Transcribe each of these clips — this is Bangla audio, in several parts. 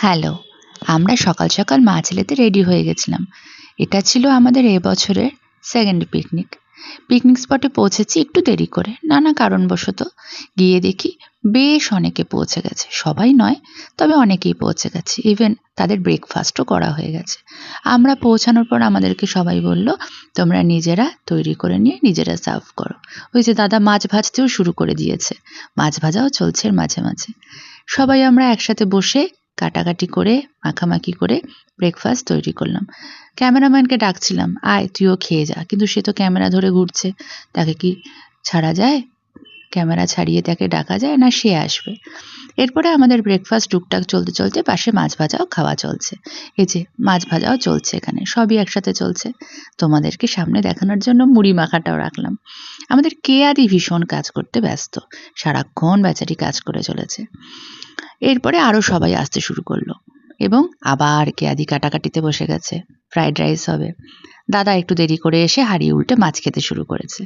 হ্যালো, আমরা সকাল সকাল মা ছেলেতে রেডি হয়ে গেছিলাম। এটা ছিল আমাদের এবছরের সেকেন্ড পিকনিক। পিকনিক স্পটে পৌঁছেছি একটু দেরি করে, নানা কারণবশত। গিয়ে দেখি বেশ অনেকে পৌঁছে গেছে, সবাই নয় তবে অনেকেই পৌঁছে গেছে। ইভেন তাদের ব্রেকফাস্টও করা হয়ে গেছে। আমরা পৌঁছানোর পর আমাদেরকে সবাই বলল, তোমরা নিজেরা তৈরি করে নিয়ে নিজেরা সার্ভ করো। ওই যে দাদা মাছ ভাজতেও শুরু করে দিয়েছে, মাছ ভাজাও চলছে এর মাঝে মাঝে। সবাই আমরা একসাথে বসে কাটাকাটি করে মাখামাখি করে ব্রেকফাস্ট তৈরি করলাম। ক্যামেরাম্যানকে ডাকছিলাম, আয় তুইও খেয়ে যা, কিন্তু সে তো ক্যামেরা ধরে ঘুরছে, তাকে কি ছাড়া যায়? ক্যামেরা ছাড়িয়ে তাকে ডাকা যায় না? সে আসবে। এরপরে আমাদের ব্রেকফাস্ট টুকটাক চলতে চলতে পাশে মাছ ভাজাও খাওয়া চলছে। এই যে মাছ ভাজাও চলছে, এখানে সবই একসাথে চলছে। তোমাদেরকে সামনে দেখানোর জন্য মুড়ি মাখাটাও রাখলাম। আমাদের কেয়াদি ভীষণ কাজ করতে ব্যস্ত, সারাক্ষণ বেচারি কাজ করে চলেছে। এরপরে আরও সবাই আসতে শুরু করলো এবং আবার কেয়াদি কাটাকাটিতে বসে গেছে। ফ্রাইড রাইস হবে। দাদা একটু দেরি করে এসে হাঁড়ি উল্টে মাছ খেতে শুরু করেছে।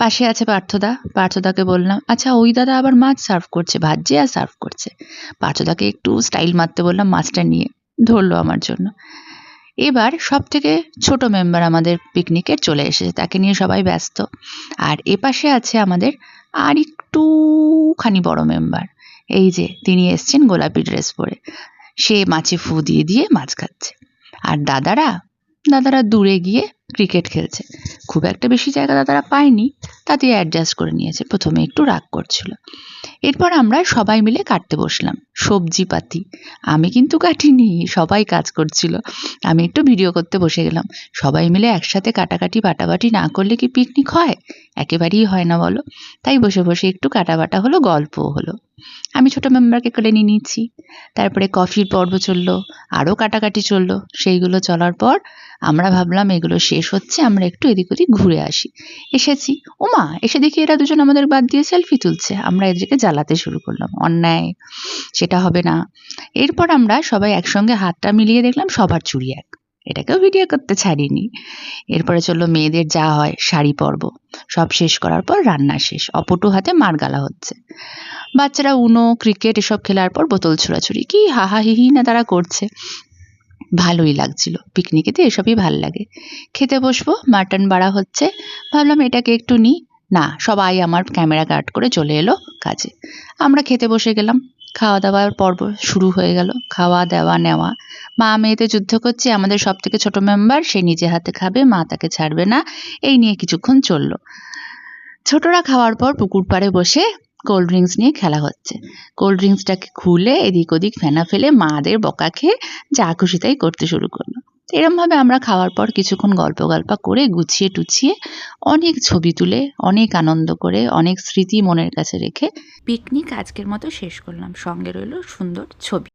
পাশে আছে পার্থদা। পার্থদাকে বললাম, আচ্ছা ওই দাদা আবার মাছ সার্ভ করছে, ভাজছে আর সার্ভ করছে। পার্থদাকে একটু স্টাইল মারতে বললাম, মাছটা নিয়ে ধরলো আমার জন্য। এবার সব থেকে ছোট মেম্বার আমাদের পিকনিকের চলে এসেছে, তাকে নিয়ে সবাই ব্যস্ত। আর এপাশে আছে আমাদের আর একটুখানি বড় মেম্বার। এই যে তিনি এসছেন গোলাপি ড্রেস পরে, সে মাছে ফু দিয়ে দিয়ে মাছ খাচ্ছে। আর দাদারা দূরে গিয়ে ক্রিকেট খেলছে। খুব একটা বেশি জায়গা দাদারা পায়নি, তাতে অ্যাডজাস্ট করে নিয়েছে। প্রথমে একটু রাগ করছিল। এরপর আমরা সবাই মিলে কাটতে বসলাম সবজি পাতি। আমি কিন্তু কাটিনি, সবাই কাজ করছিল। আমি একটু ভিডিও করতে বসে গেলাম। সবাই মিলে একসাথে কাটাকাটি বাটাবাটি না করলে কি পিকনিক হয়? একেবারেই হয় না বলো। তাই বসে বসে একটু কাটাবাটা হলো, গল্পও হলো। আমি ছোট মেম্বারকে কোলে নিয়ে নিচ্ছি। তারপরে কফির পর্ব চললো, আরও কাটাকাটি চললো। সেইগুলো চলার পর আমরা ভাবলাম এগুলো শেষ হচ্ছে, আমরা একটু এদিক ওদিক ঘুরে আসি। এসেছি, ওমা এসে দেখি এরা দুজন আমাদের বাদ দিয়ে সেলফি তুলছে। আমরা এদেরকে জ্বালাতে শুরু করলাম, অন্যায়, সেটা হবে না। এরপর আমরা সবাই একসঙ্গে হাতটা মিলিয়ে দেখলাম সবার চুড়ি এক। এটাকেও ভিডিও করতে ছাড়িনি। এরপরে চললো মেয়েদের যা হয়, শাড়ি পর্ব। সব শেষ করার পর রান্না শেষ, অপটু হাতে মার গালা হচ্ছে। বাচ্চারা উনো ক্রিকেট এসব খেলার পর বোতল ছোড়াছুড়ি, কি হাহাহিহি না তারা করছে। ভালোই লাগছিল, পিকনিকেতে এসবই ভাল লাগে। খেতে বসবো, মাটন বাড়া হচ্ছে। ভাবলাম এটাকে একটু নিই, না সবাই আমার ক্যামেরা গার্ড করে চলে এলো কাজে। আমরা খেতে বসে গেলাম। খাওয়া দাওয়ার পর্ব শুরু হয়ে গেল, খাওয়া দাওয়া নেওয়া। মা মেয়েতে যুদ্ধ করছে। আমাদের সব থেকে ছোট মেম্বার, সে নিজে হাতে খাবে, মা তাকে ছাড়বে না। এই নিয়ে কিছুক্ষণ চললো। ছোটরা খাওয়ার পর পুকুর পাড়ে বসে কোল্ড ড্রিঙ্কস নিয়ে খেলা হচ্ছে। কোল্ড ড্রিঙ্কসটাকে খুলে এদিক ওদিক ফেনা ফেলে মাদের বকা খেয়ে যা খুশি তাই করতে শুরু করলো। এরমভাবে আমরা খাওয়ার পর কিছুক্ষণ গল্পা করে গুছিয়ে টুছিয়ে অনেক ছবি তুলে অনেক আনন্দ করে অনেক স্মৃতি মনের কাছে রেখে পিকনিক আজকের মতো শেষ করলাম। সঙ্গে রইল সুন্দর ছবি।